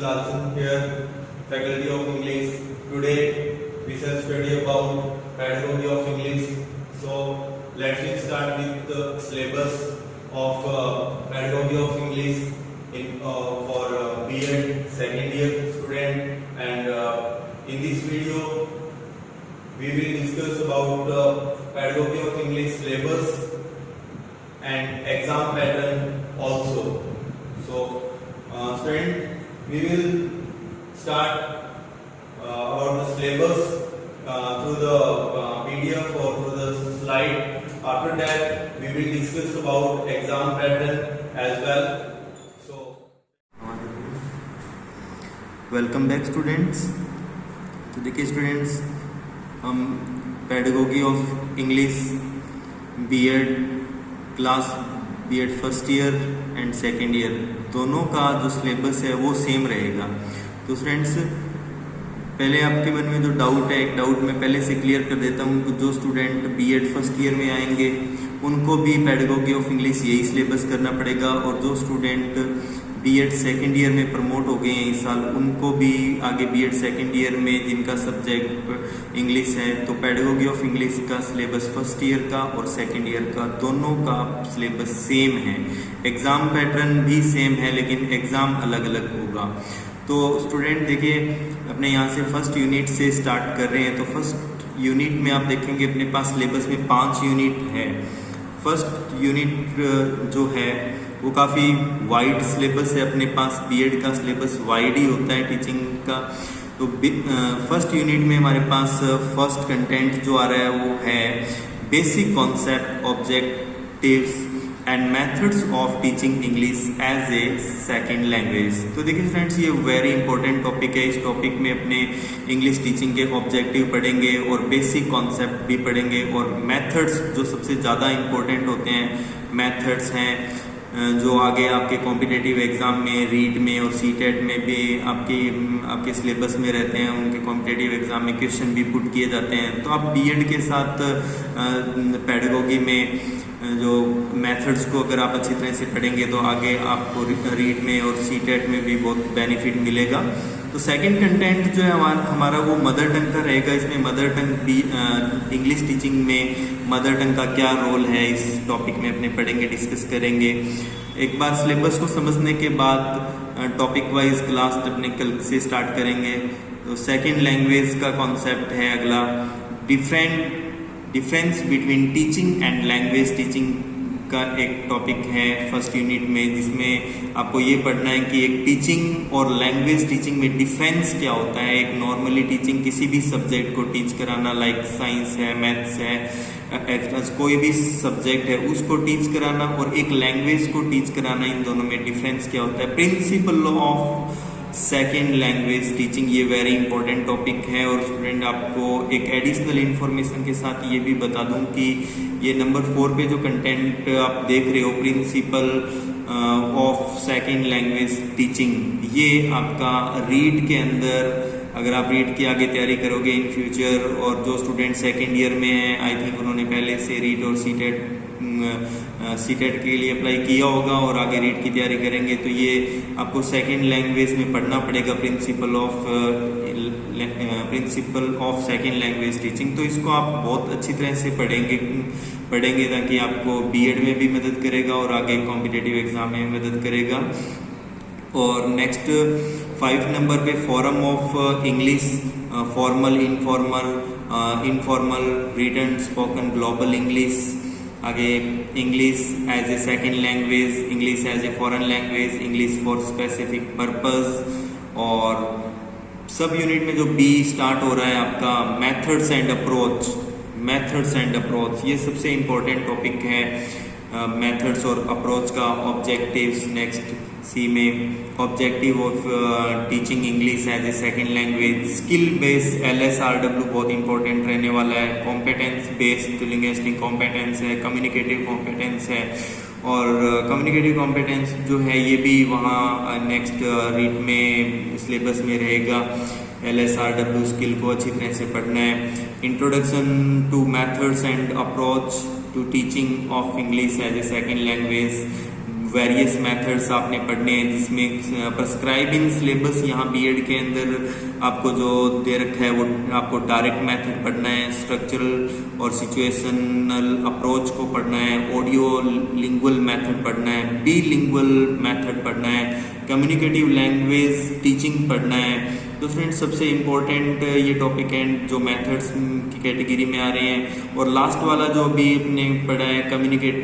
Lalsan here, Faculty of English. Today we shall study about Pedagogy of English. So let's start with the syllabus of Pedagogy of English for B.Ed second year student, and in this video we will discuss about Pedagogy of English syllabus and exam pattern also. So student, we will start about the syllabus through the PDF or through the slide. After that we will discuss about exam pattern as well. Welcome back students. तो देखिए students, हम pedagogy of English BEd class BEd first year and second year दोनों का जो syllabus है वो same रहेगा। तो स्टूडेंट्स, पहले आपके मन में जो डाउट है, एक डाउट मैं पहले से क्लियर कर देता हूँ कि जो स्टूडेंट बीएड फर्स्ट ईयर में आएंगे उनको भी पेडागोजी ऑफ इंग्लिश यही सिलेबस करना पड़ेगा, और जो स्टूडेंट बीएड सेकेंड ईयर में प्रमोट हो गए हैं इस साल उनको भी आगे बीएड सेकेंड ईयर में जिनका सब्जेक्ट इंग्लिश है तो पेडागोजी ऑफ इंग्लिश का सिलेबस फर्स्ट ईयर का और सेकेंड ईयर का दोनों का सिलेबस सेम है। एग्ज़ाम पैटर्न भी सेम है लेकिन एग्ज़ाम अलग अलग होगा। तो स्टूडेंट देखिए, अपने यहाँ से फर्स्ट यूनिट से स्टार्ट कर रहे हैं। तो फर्स्ट यूनिट में आप देखेंगे अपने पास सिलेबस में 5 यूनिट है। फर्स्ट यूनिट जो है वो काफ़ी वाइड सिलेबस है, अपने पास बीएड का सिलेबस वाइड ही होता है टीचिंग का। तो फर्स्ट यूनिट में हमारे पास फर्स्ट कंटेंट जो आ रहा है वो है basic concept, objectives and methods of teaching English as a second language. तो देखिए फ्रेंड्स, ये वेरी इंपॉर्टेंट टॉपिक है। इस टॉपिक में अपने इंग्लिश टीचिंग के ऑब्जेक्टिव पढ़ेंगे और बेसिक कॉन्सेप्ट भी पढ़ेंगे, और मेथड्स जो सबसे ज़्यादा इंपॉर्टेंट होते हैं मेथड्स हैं जो आगे आपके कॉम्पिटिटिव एग्ज़ाम में, रीड में और सीटेट में भी आपके सिलेबस में रहते हैं। उनके कॉम्पिटिटिव एग्ज़ाम में क्वेश्चन भी पुट किए जाते हैं। तो आप बीएड के साथ पेडागोजी में जो मेथड्स को अगर आप अच्छी तरह से पढ़ेंगे तो आगे आपको रीड में और सीटेट में भी बहुत बेनिफिट मिलेगा। तो सेकंड कंटेंट जो है हमारा वो मदर टंग का रहेगा। इसमें मदर टंग भी इंग्लिश टीचिंग में मदर टंग का क्या रोल है इस टॉपिक में अपने पढ़ेंगे, डिस्कस करेंगे। एक बार सिलेबस को समझने के बाद टॉपिक वाइज क्लास अपने कल से स्टार्ट करेंगे। तो सेकंड लैंग्वेज का कॉन्सेप्ट है अगला, difference between teaching and language teaching का एक टॉपिक है फर्स्ट यूनिट में, जिसमें आपको ये पढ़ना है कि एक टीचिंग और लैंग्वेज टीचिंग में डिफरेंस क्या होता है। एक नॉर्मली टीचिंग किसी भी सब्जेक्ट को टीच कराना, लाइक साइंस है, मैथ्स है, एक्स्ट्रास कोई भी सब्जेक्ट है उसको टीच कराना, और एक लैंग्वेज को टीच कराना, इन दोनों में डिफरेंस क्या होता है। Principle of second language teaching, ये वेरी इंपॉर्टेंट टॉपिक है। और स्टूडेंट, आपको एक एडिशनल इन्फॉर्मेशन के साथ ये भी बता दूं कि ये नंबर 4 पे जो कंटेंट आप देख रहे हो, principle of second language teaching, ये आपका रीड के अंदर, अगर आप रीड की आगे तैयारी करोगे इन फ्यूचर, और जो स्टूडेंट सेकेंड ईयर में है आई थिंक उन्होंने पहले से रीड और सीटेट के लिए अप्लाई किया होगा और आगे रीड की तैयारी करेंगे, तो ये आपको सेकेंड लैंग्वेज में पढ़ना पड़ेगा, principle of second language teaching. तो इसको आप बहुत अच्छी तरह से पढ़ेंगे ताकि आपको बीएड में भी मदद करेगा और आगे कॉम्पिटिटिव एग्जाम में भी मदद करेगा। और नेक्स्ट 5 नंबर पे form of English, formal, informal, written, spoken, global English, आगे English as a second language, English as a foreign language, English for specific purpose. और सब यूनिट में जो बी स्टार्ट हो रहा है आपका मेथड्स एंड अप्रोच, ये सबसे इम्पोर्टेंट टॉपिक है, मेथड्स और अप्रोच का। ऑब्जेक्टिव्स नेक्स्ट सी में, objective of teaching English as a second language, skill based LSRW बहुत इंपॉर्टेंट रहने वाला है, कॉम्पिटेंस बेस्ड लिंग्विस्टिक कॉम्पिटेंस है, कम्युनिकेटिव कॉम्पिटेंस है, और कम्युनिकेटिव कॉम्पिटेंस जो है ये भी वहाँ नेक्स्ट रीड में सिलेबस में रहेगा। LSRW स्किल को अच्छी तरह से पढ़ना है। Introduction to methods and approach to teaching of English as a second language, various methods आपने पढ़ने हैं, जिसमें प्रिस्क्राइब इन सिलेबस यहाँ बीएड के अंदर आपको जो दे रखा है वो आपको डायरेक्ट मेथड पढ़ना है, स्ट्रक्चरल और सिचुएशनल अप्रोच को पढ़ना है, ऑडियो लिंगुअल मेथड पढ़ना है, बी लिंगुअल मेथड पढ़ना है, कम्युनिकेटिव लैंग्वेज टीचिंग पढ़ना है। तो स्टूडेंट्स सबसे इम्पोर्टेंट ये टॉपिक हैं जो मेथड्स की कैटेगरी में आ रहे हैं। और लास्ट वाला जो अभी आपने पढ़ा है कम्युनिकेट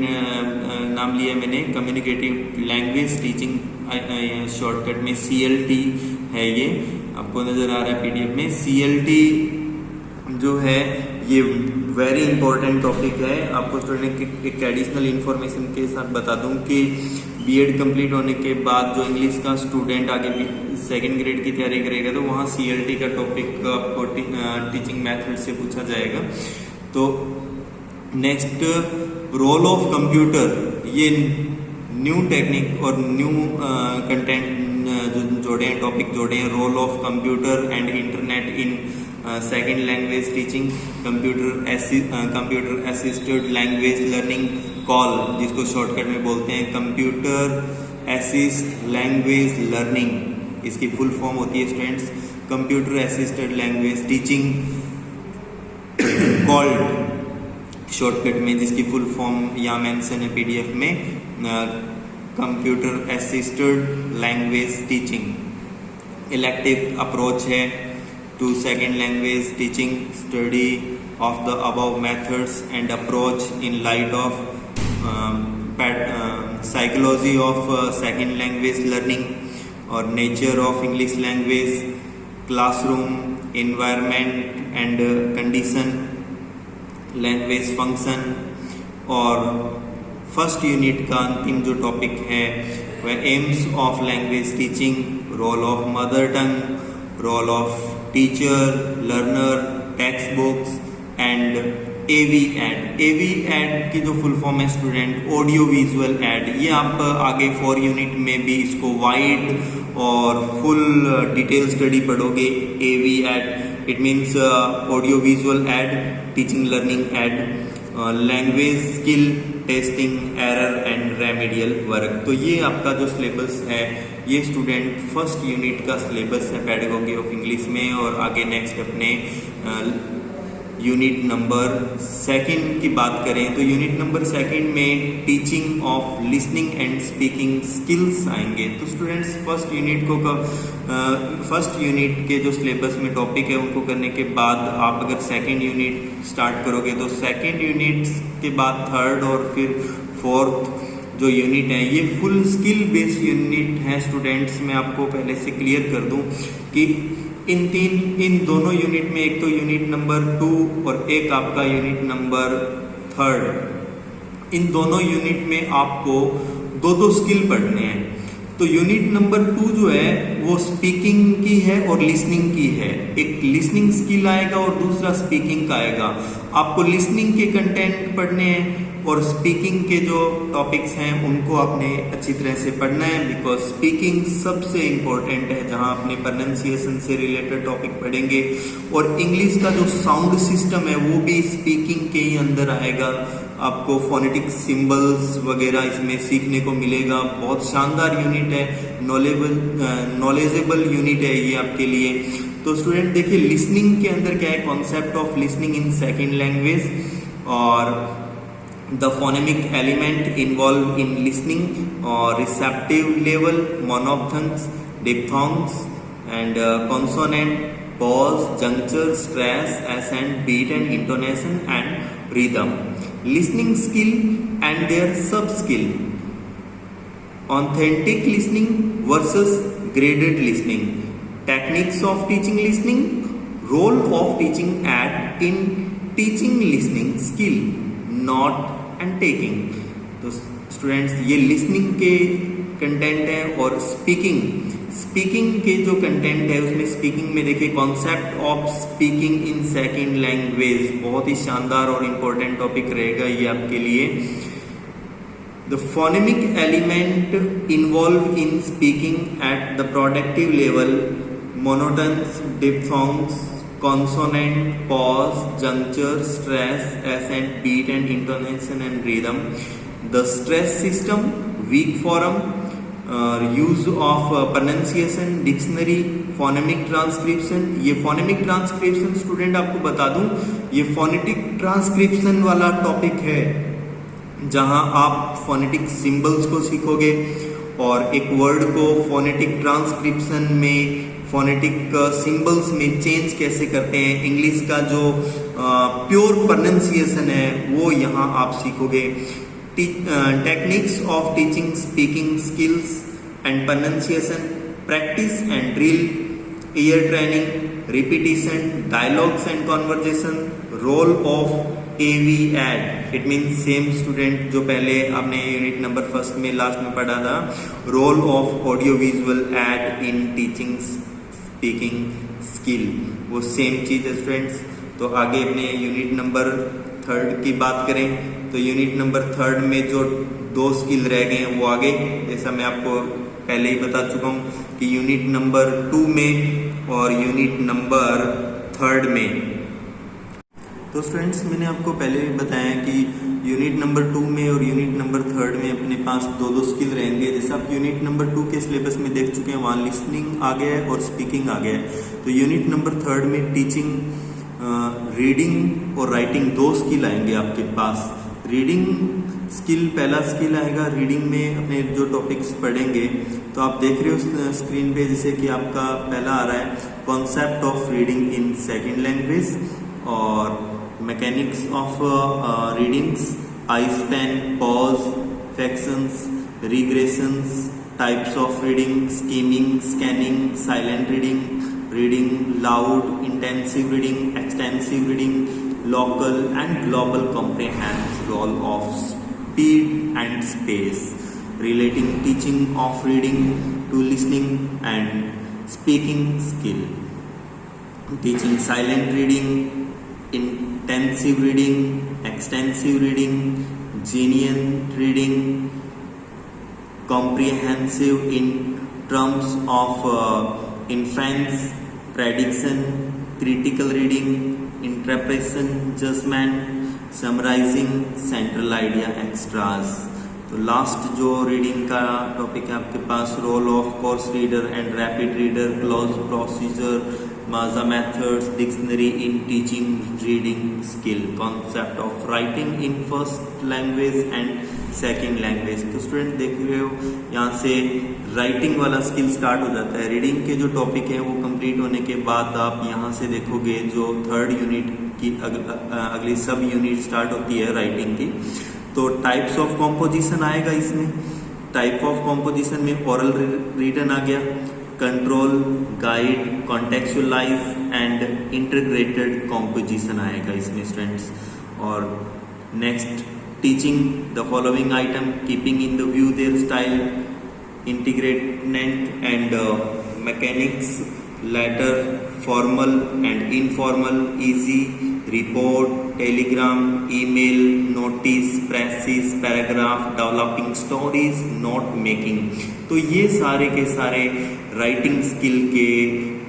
नाम लिया मैंने, कम्युनिकेटिव लैंग्वेज टीचिंग, शॉर्टकट में CLT है, ये आपको नज़र आ रहा है PDF में। CLT जो है ये वेरी इंपॉर्टेंट टॉपिक है। आपको स्टूडेंट एक एडिशनल इन्फॉर्मेशन के साथ बता दूं कि बीएड कंप्लीट होने के बाद जो इंग्लिश का स्टूडेंट आगे सेकेंड ग्रेड की तैयारी करेगा तो वहाँ CLT का टॉपिक आपको टीचिंग मेथड से पूछा जाएगा। तो नेक्स्ट, रोल ऑफ कंप्यूटर, ये न्यू टेक्निक और न्यू कंटेंट जो जोड़े हैं, टॉपिक जोड़े हैं, role of computer and internet in second language teaching, computer assisted language learning CALL, जिसको शॉर्टकट में बोलते हैं कंप्यूटर असिस्ट लैंग्वेज लर्निंग। इसकी फुल फॉर्म होती है students computer assisted language teaching called, shortcut में जिसकी फुल फॉर्म यहाँ मेंशन है PDF में, computer assisted language teaching. Elective approach है to second language teaching, study of the above methods and approach in light of psychology of second language learning और nature of English language, classroom environment and condition, language function. और first unit का अंतिम जो topic है वह aims of language teaching, role of mother tongue, role of teacher, learner, text books and AV aid. AV aid की जो full form है student audio visual aid. ये आप आगे 4 यूनिट में भी इसको वाइड और फुल डिटेल स्टडी पढ़ोगे। AV aid it means audio visual aid, teaching learning aid, language skill testing, error and remedial work. तो ये आपका जो सिलेबस है ये स्टूडेंट फर्स्ट यूनिट का सिलेबस है पेडागोगी ऑफ इंग्लिश में। और आगे नेक्स्ट अपने यूनिट नंबर 2 की बात करें तो यूनिट नंबर 2 में teaching of listening and speaking skills आएंगे। तो स्टूडेंट्स फर्स्ट यूनिट के जो सिलेबस में टॉपिक है उनको करने के बाद आप अगर सेकंड यूनिट स्टार्ट करोगे तो सेकंड यूनिट के बाद थर्ड और फिर फोर्थ जो यूनिट है ये फुल स्किल बेस्ड यूनिट है स्टूडेंट्स। मैं आपको पहले से क्लियर कर दूं कि इन दोनों यूनिट में, एक तो यूनिट नंबर 2 और एक आपका यूनिट नंबर 3, इन दोनों यूनिट में आपको दो स्किल पढ़ने हैं। तो यूनिट नंबर 2 जो है वो स्पीकिंग की है और लिसनिंग की है। एक लिसनिंग स्किल आएगा और दूसरा स्पीकिंग का आएगा। आपको लिसनिंग के कंटेंट पढ़ने हैं और स्पीकिंग के जो टॉपिक्स हैं उनको आपने अच्छी तरह से पढ़ना है, बिकॉज स्पीकिंग सबसे इम्पोर्टेंट है, जहां अपने प्रोनाउंसिएशन से रिलेटेड टॉपिक पढ़ेंगे। और इंग्लिश का जो साउंड सिस्टम है वो भी स्पीकिंग के ही अंदर आएगा। आपको फोनेटिक सिंबल्स वगैरह इसमें सीखने को मिलेगा। बहुत शानदार यूनिट है, नॉलेजेबल यूनिट है ये आपके लिए। तो स्टूडेंट देखिए लिसनिंग के अंदर क्या है, concept of listening in second language और the phonemic element involved in listening or receptive level, monophthongs, diphthongs and consonant, pause, juncture, stress, accent, beat and intonation and rhythm. Listening skill and their sub skill. Authentic listening versus graded listening. Techniques of teaching listening. Role of teaching aid in teaching listening skill. Not and taking. तो students ये listening के content है और speaking के जो content है उसमें speaking में देखिए concept of speaking in second language बहुत ही शानदार और इम्पोर्टेंट टॉपिक रहेगा ये आपके लिए। The phonemic element involve in speaking at the productive level, monotones, diphthongs, consonant, pause, juncture, stress, accent, beat and intonation and rhythm. The stress system weak form, use of pronunciation, dictionary, phonemic transcription. ये phonemic transcription student आपको बता दूं, ये phonetic transcription वाला topic है जहां आप phonetic symbols को सीखोगे और एक वर्ड को फोनेटिक ट्रांसक्रिप्शन में फोनेटिक सिंबल्स में चेंज कैसे करते हैं, इंग्लिश का जो प्योर प्रोनाउंसिएशन है वो यहाँ आप सीखोगे। Techniques of teaching speaking skills and pronunciation, practice and drill, ear training, repetition, dialogues and conversation, role of AV aid. It means same student जो पहले आपने यूनिट नंबर फर्स्ट में लास्ट में पढ़ा था, role of audio visual aid in teaching speaking skill, वो same चीज है स्टूडेंट्स। तो आगे अपने यूनिट नंबर थर्ड की बात करें तो यूनिट नंबर थर्ड में जो 2 स्किल रह गए हैं वो आगे, जैसा मैं आपको पहले ही बता चुका हूँ कि यूनिट नंबर 2 में और यूनिट नंबर 3 में। तो स्टूडेंट्स मैंने आपको पहले भी बताया कि यूनिट नंबर 2 में और यूनिट नंबर 3 में अपने पास 2 स्किल रहेंगे। जैसे आप यूनिट नंबर 2 के सिलेबस में देख चुके हैं, वहाँ लिसनिंग आ गया है और स्पीकिंग आ गया है। तो यूनिट नंबर 3 में टीचिंग, रीडिंग और राइटिंग 2 स्किल आएंगे आपके पास। रीडिंग स्किल, पहला स्किल आएगा रीडिंग में अपने जो टॉपिक्स पढ़ेंगे तो आप देख रहे हो स्क्रीन पे, जैसे कि आपका पहला आ रहा है concept of reading in second language और mechanics of readings, eye span, pause, fractions, regressions, types of reading, skimming, scanning, silent reading, reading loud, intensive reading, extensive reading, local and global comprehends role of speed and space, relating teaching of reading to listening and speaking skill, teaching silent reading, intensive reading, extensive reading, genuine reading, comprehensive in terms of inference, prediction, critical reading, interpretation, judgement, summarising, central idea, extras. तो last जो reading का topic है आपके पास, role of course reader and rapid reader, cloze procedure, माजा methods, dictionary in teaching reading skill, concept of writing in first language and second language. तो student देख रहे हो यहाँ से राइटिंग वाला स्किल स्टार्ट हो जाता है। रीडिंग के जो टॉपिक है वो कंप्लीट होने के बाद आप यहाँ से देखोगे जो 3rd यूनिट की अगली सब यूनिट स्टार्ट होती है राइटिंग की। तो टाइप्स ऑफ कॉम्पोजिशन आएगा इसमें। टाइप ऑफ कॉम्पोजिशन में ओरल रिटन आ गया, control, guide, contextualize and integrated composition आएगा इसमें स्टूडेंट्स। और next teaching the following item, keeping in the view their style, integrated and mechanics, letter, formal and informal, essay, report, telegram, email, notice, precis, paragraph, developing stories, note making. तो ये सारे के सारे writing skill के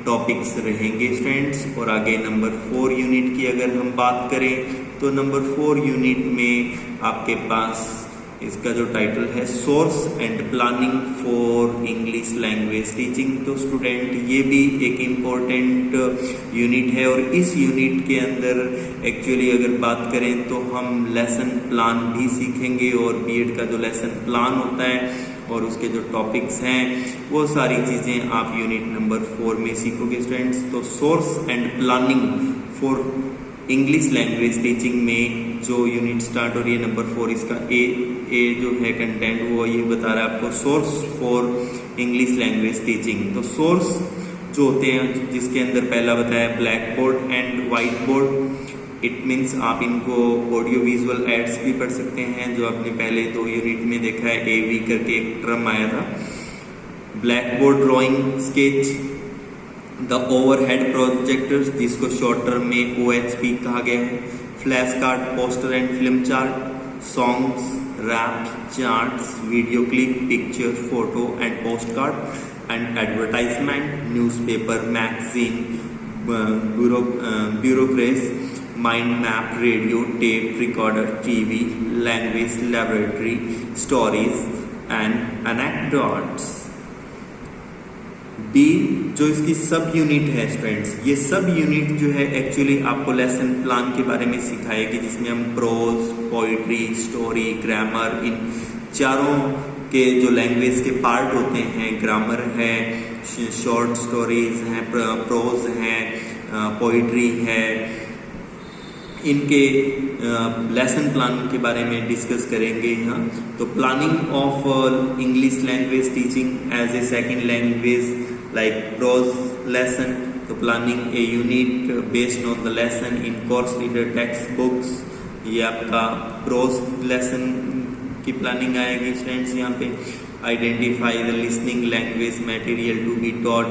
topics रहेंगे students. और आगे number 4 unit की अगर हम बात करें तो नंबर 4 यूनिट में आपके पास इसका जो टाइटल है source and planning for English language teaching. तो स्टूडेंट ये भी एक इम्पोर्टेंट यूनिट है और इस यूनिट के अंदर एक्चुअली अगर बात करें तो हम लेसन प्लान भी सीखेंगे और बीएड का जो लेसन प्लान होता है और उसके जो टॉपिक्स हैं वो सारी चीज़ें आप यूनिट नंबर 4 में सीखोगे स्टूडेंट्स। तो source and planning for English language teaching में जो यूनिट स्टार्ट हो रही है नंबर 4, इसका ए जो है कंटेंट वो ये बता रहा है आपको source for English language teaching. तो सोर्स जो होते हैं जिसके अंदर पहला बताया black board and white board. It means आप इनको ऑडियो विजुअल एड्स भी पढ़ सकते हैं जो आपने पहले 2 यूनिट में देखा है, AV करके एक टर्म आया था। Black board drawing, sketch, the overhead projectors जिसको शॉर्ट टर्म में OHP कहा गया है, flash card, poster and film chart, songs, raps, charts, video clip, picture, photo and post card and advertisement, newspaper, magazine, bureaucracy, mind map, radio, tape recorder, TV, language laboratory, stories and anecdotes. बी जो इसकी सब unit है students, ये सब unit जो है actually आपको लेसन प्लान के बारे में सिखाएगी, जिसमें हम प्रोज, पोइट्री, स्टोरी, ग्रामर, इन चारों के जो लैंग्वेज के पार्ट होते हैं, ग्रामर है, शॉर्ट स्टोरीज हैं, प्रोज हैं, पोइट्री है, इनके लेसन प्लान के बारे में डिस्कस करेंगे यहाँ. तो planning of English language teaching as a second language like prose lesson. तो planning a unit based on the lesson in course reader text books. ये आपका प्रोज लेसन की प्लानिंग आएगी स्टूडेंट्स यहाँ पे. Identify the listening language material to be taught,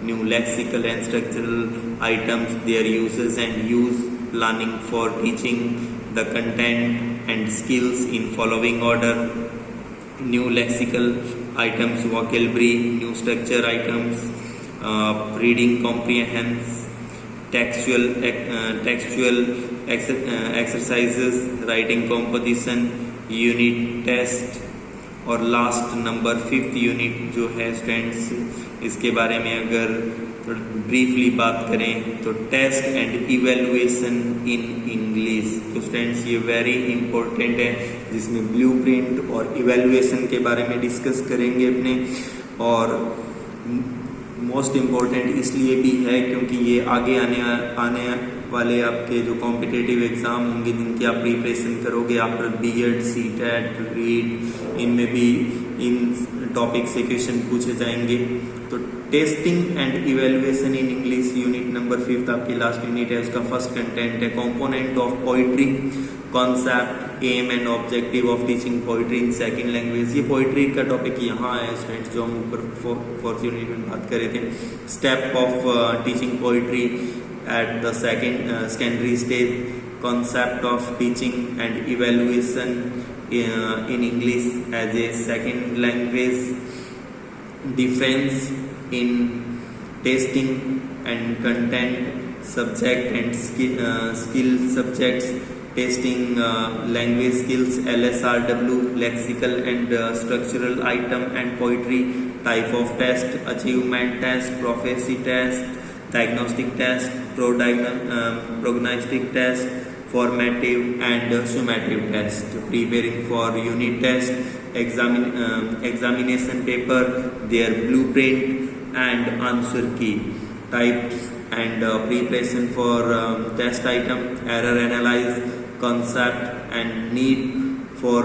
new lexical and structural items, their uses and use, planning for teaching the content and skills in following order, new lexical items, vocabulary, new structure items, reading comprehension, textual exercises, writing composition, unit test, और last number 5th unit जो है students, इसके बारे में अगर briefly बात करें तो test and evaluation in English. तो स्टूडेंट्स ये वेरी इंपॉर्टेंट है, जिसमें ब्लूप्रिंट और इवेलुएशन के बारे में डिस्कस करेंगे अपने. और मोस्ट इम्पोर्टेंट इसलिए भी है क्योंकि ये आगे आने वाले आपके जो कॉम्पिटिटिव एग्ज़ाम होंगे, जिनकी आप प्रिपरेशन करोगे आफ्टर बीएड, सीटेट, रीड, इनमें भी इन टॉपिक से क्वेश्चन पूछे जाएंगे. तो testing and evaluation in English unit number 5 आपकी लास्ट यूनिट है. उसका फर्स्ट कंटेंट है component of poetry, concept, aim and objective of teaching poetry in second language. ये पोइट्री का टॉपिक यहाँ है स्टूडेंट्स, जो हम ऊपर फोर्थ यूनिट में बात कर रहे थे. Step of teaching poetry at the secondary stage, concept of teaching and evaluation in English as a second language, difference in testing and content, subject and skill subjects, testing language skills, LSRW, lexical and structural item and poetry, type of test, achievement test, prophecy test, diagnostic test, prognostic test, formative and summative test, preparing for unit test, examination paper, their blueprint and answer key, types and preparation for test item, error analyze, concept and need for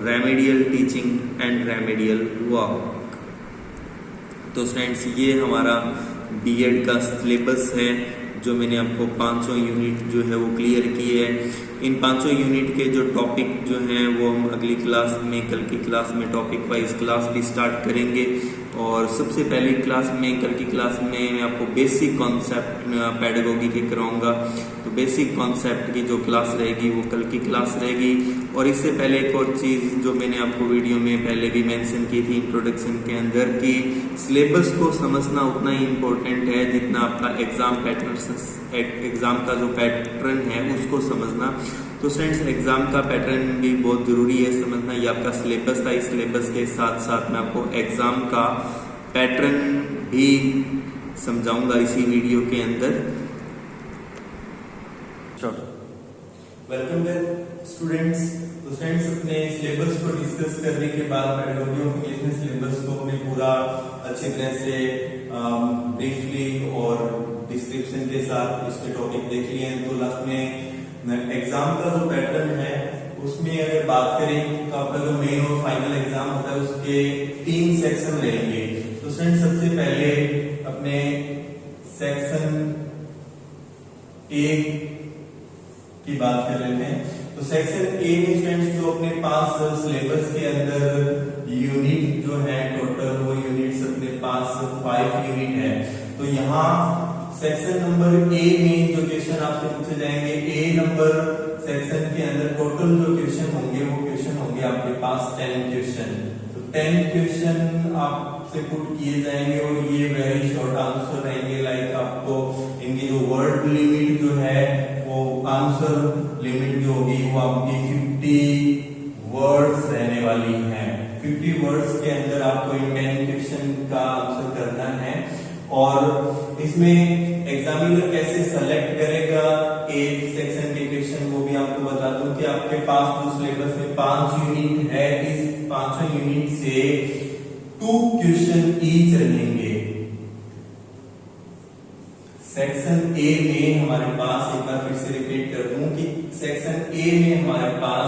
remedial teaching and remedial work. तो students ये हमारा BEd का syllabus है, जो मैंने आपको 500 unit जो है वो क्लियर किए हैं. इन 500 यूनिट के जो टॉपिक जो हैं वो हम अगली क्लास में, कल की क्लास में टॉपिक वाइज क्लास भी स्टार्ट करेंगे. और सबसे पहली क्लास में, कल की क्लास में मैं आपको बेसिक कॉन्सेप्ट पेडागोगी के कराऊंगा. तो बेसिक कॉन्सेप्ट की जो क्लास रहेगी वो कल की क्लास रहेगी. और इससे पहले एक और चीज़ जो मैंने आपको वीडियो में पहले भी मेंशन की थी इंट्रोडक्शन के अंदर, कि सिलेबस को समझना उतना ही इम्पोर्टेंट है जितना आपका एग्ज़ाम पैटर्न, एग्ज़ाम का जो पैटर्न है उसको समझना. तो स्टूडेंट्स एग्ज़ाम का पैटर्न भी बहुत ज़रूरी है समझना. ये आपका सिलेबस था, इस सिलेबस के साथ साथ मैं आपको एग्ज़ाम का पैटर्न भी समझाऊंगा इसी वीडियो के अंदर. Welcome back students. तो स्टूडेंट्स अपने सिलेबस को डिस्कस करने के बाद पेडागोगी ऑफ इंग्लिश में सिलेबस को हमने पूरा अच्छी तरह से ब्रीफली और डिस्क्रिप्शन के साथ इसके टॉपिक देख लिए हैं. तो लास्ट में एग्जाम का जो पैटर्न है उसमें अगर बात करें तो आपका जो मेन और फाइनल एग्जाम होता है उसके 3 सेक्शन रहेंगे. तो स्टूडेंट सबसे पहले अपने सेक्शन ए की बात कर लेते हैं. तो सेक्शन ए में स्टूडेंट्स जो अपने पास सिलेबस के अंदर यूनिट जो है टोटल वो यूनिट्स अपने पास 5 यूनिट है. तो यहाँ सेक्शन नंबर ए में जो क्वेश्चन आपसे पूछे जाएंगे, ए नंबर सेक्शन के अंदर टोटल जो क्वेश्चन होंगे वो क्वेश्चन होंगे आपके पास 10 क्वेश्चन. तो 10 क्वेश्चन आपसे पुट किए जाएंगे और ये वेरी शॉर्ट आंसर रहेंगे. लाइक आपको इनकी जो वर्ड लिमिट जो है वो आंसर लिमिट जो होगी वो आपकी 50 वर्ड्स रहने वाली है. 50 वर्ड्स के क्वेश्चन का आंसर करना है। और इसमें एग्जामिनर कैसे सेलेक्ट करेगा एक सेक्शन के क्वेश्चन, वो भी आपको बता दूं कि आपके पास जो सिलेबस में 5 यूनिट है, इस 5 यूनिट से 2 क्वेश्चन ईच रहेंगे। सेक्शन ए में हमारे पास, एक बार फिर से रिपीट कर दूं कि सेक्शन ए में हमारे पास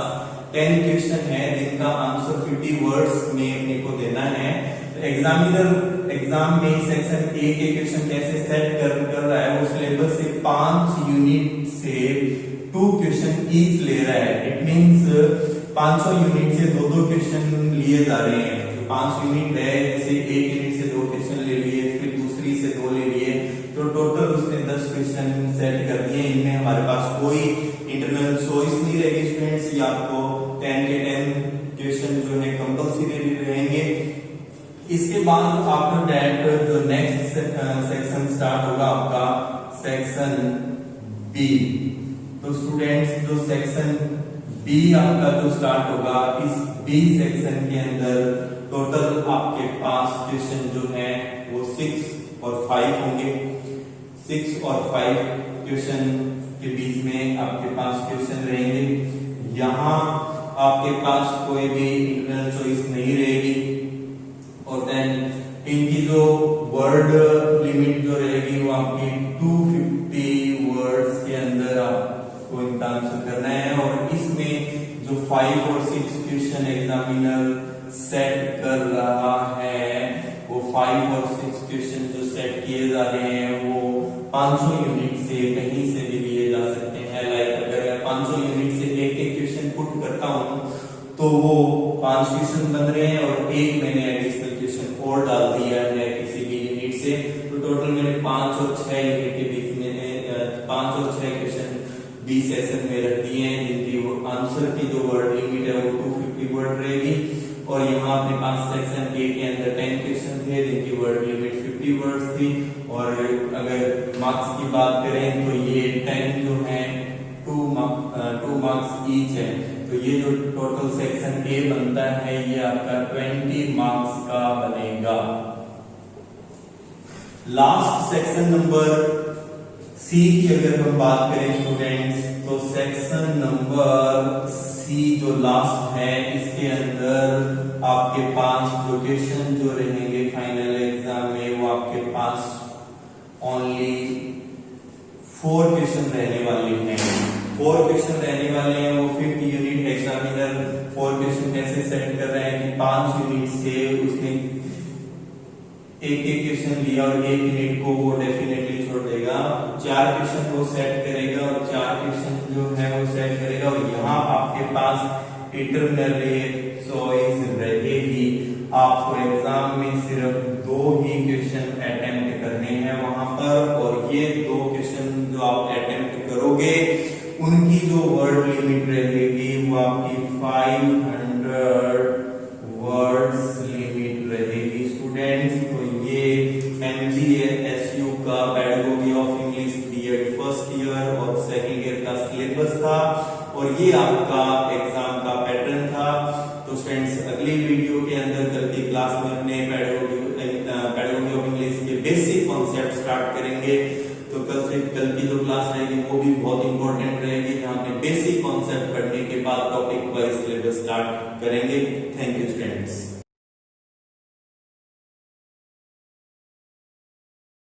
10 क्वेश्चन है जिनका आंसर 50 वर्ड्स में अपने को देना है। तो एग्जामिनर एग्जाम में सेक्शन ए के क्वेश्चन कैसे सेट कर रहा है, वो सिलेबस से 5 यूनिट से 2 क्वेश्चन ईच ले रहा है। इट मींस 500 यूनिट से 2-2 क्वेश्चन लिए जा रहे हैं। तो 5 यूनिट है, जैसे एक यूनिट से 2 क्वेश्चन ले लिए, फिर दूसरी से 2 ले लिए, तो टोटल उसने 10 क्वेश्चन सेट कर दिए। इनमें हमारे पास कोई इंटरनल चॉइस नहीं रहेगी स्टूडेंट्स, ये आपको 10 के 10 क्वेश्चन जो है कंपल्सरी रहेंगे। इसके बाद आफ्टर दैट जो नेक्स्ट सेक्शन स्टार्ट होगा आपका सेक्शन बी। तो स्टूडेंट्स जो सेक्शन बी आपका जो स्टार्ट होगा, इस बी सेक्शन के अंदर टोटल आपके पास क्वेश्चन जो है वो 6 और 5 होंगे। 6 और 5 क्वेश्चन के बीच में आपके पास क्वेश्चन रहेंगे। यहाँ आपके पास कोई भी इंटरनल चॉइस नहीं रहेगी। और देन इनकी जो वर्ड लिमिट जो रहेगी वो आपकी 250 वर्ड्स के अंदर आपको इनका आंसर करना है। और इसमें जो 5 और 6 क्वेश्चन एग्जामिनर सेट कर रहा है, वो 5 और 6 क्वेश्चन जो सेट किए जा रहे हैं वो 500 यूनिट से कहीं से भी लिए जा सकते हैं। लाइक अगर मैं 500 यूनिट से एक क्वेश्चन पुट करता हूं तो वो 5 क्वेश्चन बन रहे हैं और एक मैंने एडिशनल क्वेश्चन और डाल दिया है किसी भी यूनिट से, तो टोटल मैंने 5 और 6 यूनिट के बीच में 5 और 6 क्वेश्चन बी सेशन में रख दिए हैं, जिनकी वो आंसर की जो वर्ड लिमिट है वो 250 वर्ड रहेगी। और यहाँ अपने पास सेक्शन ए के अंदर 10 क्वेश्चन थे जिनकी वर्ड लिमिट 50 वर्ड्स थी। और अगर मार्क्स की बात करें तो ये 10 जो है 2 मार्क्स ईच है। तो ये जो टोटल सेक्शन ए बनता है ये आपका 20 मार्क्स का बनेगा। लास्ट सेक्शन नंबर सी की अगर हम बात करें स्टूडेंट्स, तो सेक्शन नंबर सी जो लास्ट है, इसके अंदर आपके पास जो क्वेश्चन जो रहेंगे फाइनल एग्जाम में वो आपके पास ओनली 4 क्वेश्चन रहने वाले हैं। 4 क्वेश्चन रहने वाले हैं। वो 5th यूनिट एग्जामिनर 4 क्वेश्चन कैसे सेट कर रहे हैं कि 5 यूनिट से उसने एक क्वेश्चन लिया और 1 यूनिट को वो डेफिनेटली छोड़ देगा। 4 क्वेश्चन वो सेट करेगा और 4 क्वेश्चन जो है वो सेट करेगा। और यहाँ आपके पास इंटरनल चॉइस रहेगी। आपको एग्जाम में सिर्फ 2 ही क्वेश्चन अटेम्प्ट करने हैं वहां पर, और ये 2 क्वेश्चन जो आप अटेम्प्ट करोगे उनकी जो वर्ड लिमिट रहेगी वो आपकी 500 वर्ड्स लिमिट रहेगी स्टूडेंट्स। तो ये MGSU का pedagogy of English BEd first year और सेकंड ईयर का सिलेबस था, और ये आपका एग्जाम का पैटर्न था। तो स्टूडेंट्स अगली वीडियो के अंदर कल की क्लास में अपने पेडागोजी ऑफ इंग्लिश के बेसिक कॉन्सेप्ट स्टार्ट करेंगे। तो कल की जो क्लास रहेगी वो भी बहुत इंपॉर्टेंट रहेगी, जहां पे बेसिक कॉन्सेप्ट पढ़ने के बाद टॉपिक वाइज सिलेबस स्टार्ट करेंगे। Thank you students.